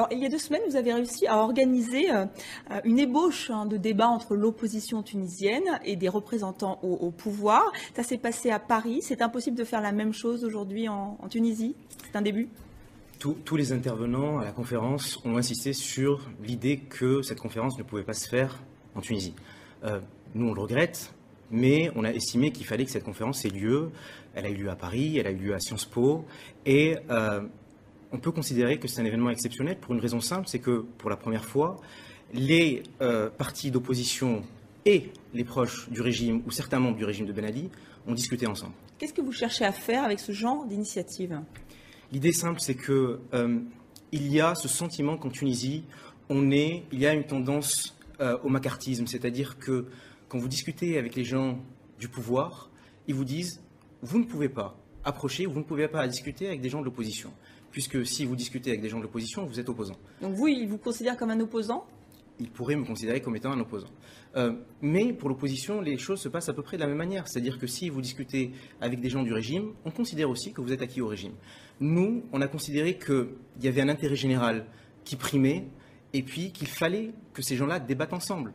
Alors, il y a 2 semaines, vous avez réussi à organiser une ébauche de débat entre l'opposition tunisienne et des représentants au pouvoir. Ça s'est passé à Paris. C'est impossible de faire la même chose aujourd'hui en Tunisie. C'est un début. Tous les intervenants à la conférence ont insisté sur l'idée que cette conférence ne pouvait pas se faire en Tunisie. Nous, on le regrette, mais on a estimé qu'il fallait que cette conférence ait lieu. Elle a eu lieu à Paris, elle a eu lieu à Sciences Po, et on peut considérer que c'est un événement exceptionnel pour une raison simple, c'est que pour la première fois, les partis d'opposition et les proches du régime, ou certains membres du régime de Ben Ali, ont discuté ensemble. Qu'est-ce que vous cherchez à faire avec ce genre d'initiative ? L'idée simple, c'est que il y a ce sentiment qu'en Tunisie, il y a une tendance au macartisme, c'est-à-dire que quand vous discutez avec les gens du pouvoir, ils vous disent « vous ne pouvez pas approcher, vous ne pouvez pas discuter avec des gens de l'opposition, puisque si vous discutez avec des gens de l'opposition, vous êtes opposant. » Donc vous, ils vous considèrent comme un opposant ? Il pourrait me considérer comme étant un opposant. Mais pour l'opposition, les choses se passent à peu près de la même manière. C'est-à-dire que si vous discutez avec des gens du régime, on considère aussi que vous êtes acquis au régime. Nous, on a considéré qu'il y avait un intérêt général qui primait et puis qu'il fallait que ces gens-là débattent ensemble.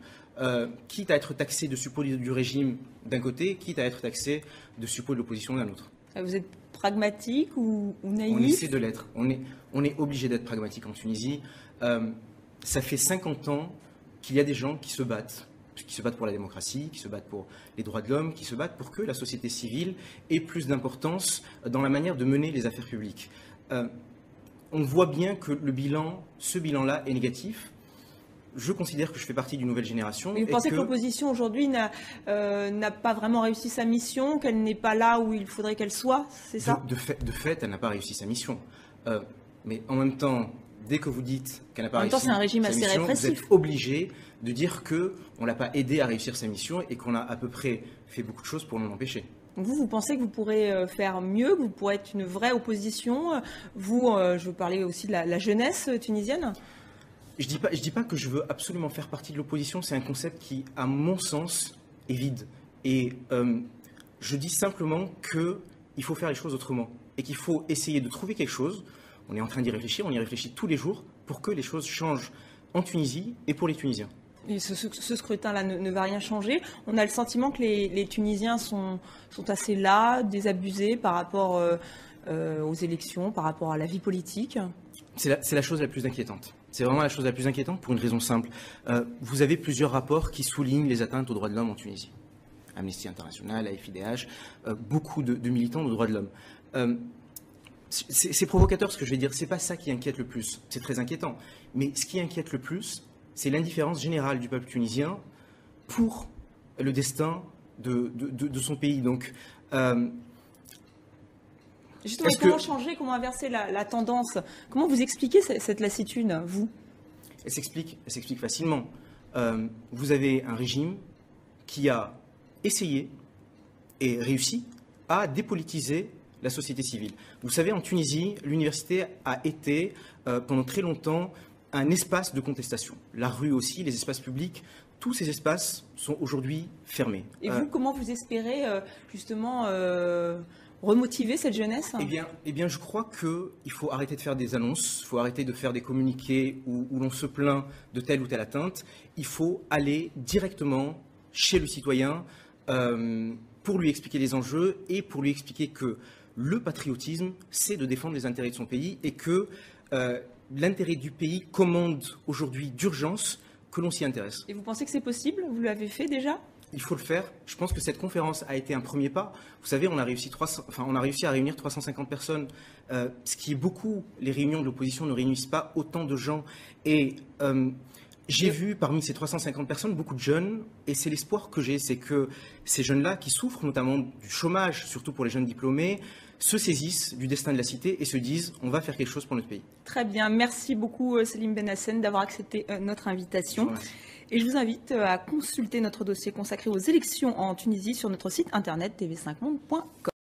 Quitte à être taxé de suppôt du régime d'un côté, quitte à être taxé de suppôt de l'opposition d'un autre. Vous êtes pragmatique ou naïf ? On essaie de l'être. On est obligé d'être pragmatique en Tunisie. Ça fait 50 ans qu'il y a des gens qui se battent pour la démocratie, qui se battent pour les droits de l'homme, qui se battent pour que la société civile ait plus d'importance dans la manière de mener les affaires publiques. On voit bien que ce bilan-là est négatif. Je considère que je fais partie d'une nouvelle génération. Mais vous pensez que l'opposition aujourd'hui n'a pas vraiment réussi sa mission, qu'elle n'est pas là où il faudrait qu'elle soit, c'est ça ? De fait, elle n'a pas réussi sa mission. Mais en même temps, dès que vous dites qu'elle n'a pas réussi c'est un régime sa assez mission, répressif. vous êtes obligé de dire qu'on ne l'a pas aidé à réussir sa mission et qu'on a à peu près fait beaucoup de choses pour l'en empêcher. Vous pensez que vous pourrez faire mieux, que vous pourrez être une vraie opposition ? Vous, je veux parler aussi de la jeunesse tunisienne ? Je dis pas que je veux absolument faire partie de l'opposition, c'est un concept qui, à mon sens, est vide. Et je dis simplement qu'il faut faire les choses autrement et qu'il faut essayer de trouver quelque chose. On est en train d'y réfléchir, on y réfléchit tous les jours pour que les choses changent en Tunisie et pour les Tunisiens. Et ce scrutin-là ne va rien changer. On a le sentiment que les Tunisiens sont assez las, désabusés par rapport aux élections, par rapport à la vie politique. C'est la chose la plus inquiétante. C'est vraiment la chose la plus inquiétante pour une raison simple. Vous avez plusieurs rapports qui soulignent les atteintes aux droits de l'homme en Tunisie. Amnesty International, AFIDH, beaucoup de militants des droits de l'homme. C'est provocateur ce que je vais dire, c'est pas ça qui inquiète le plus, c'est très inquiétant. Mais ce qui inquiète le plus, c'est l'indifférence générale du peuple tunisien pour le destin de son pays. Donc, justement, comment changer, comment inverser la tendance ? Comment vous expliquez cette lassitude, vous ? Elle s'explique facilement. Vous avez un régime qui a essayé et réussi à dépolitiser la société civile. Vous savez, en Tunisie, l'université a été pendant très longtemps un espace de contestation. La rue aussi, les espaces publics, tous ces espaces sont aujourd'hui fermés. Et vous, comment vous espérez justement remotiver cette jeunesse ? Eh bien, je crois qu'il faut arrêter de faire des annonces, il faut arrêter de faire des communiqués où l'on se plaint de telle ou telle atteinte. Il faut aller directement chez le citoyen pour lui expliquer les enjeux et pour lui expliquer que le patriotisme, c'est de défendre les intérêts de son pays et que l'intérêt du pays commande aujourd'hui d'urgence que l'on s'y intéresse. Et vous pensez que c'est possible ? Vous l'avez fait déjà ? Il faut le faire. Je pense que cette conférence a été un premier pas. Vous savez, on a réussi à réunir 350 personnes, ce qui est beaucoup. Les réunions de l'opposition ne réunissent pas autant de gens. Et j'ai vu parmi ces 350 personnes beaucoup de jeunes, et c'est l'espoir que j'ai, c'est que ces jeunes-là, qui souffrent notamment du chômage, surtout pour les jeunes diplômés, se saisissent du destin de la cité et se disent on va faire quelque chose pour notre pays. Très bien, merci beaucoup Selim Benhassen d'avoir accepté notre invitation. Et je vous invite à consulter notre dossier consacré aux élections en Tunisie sur notre site internet tv5monde.com.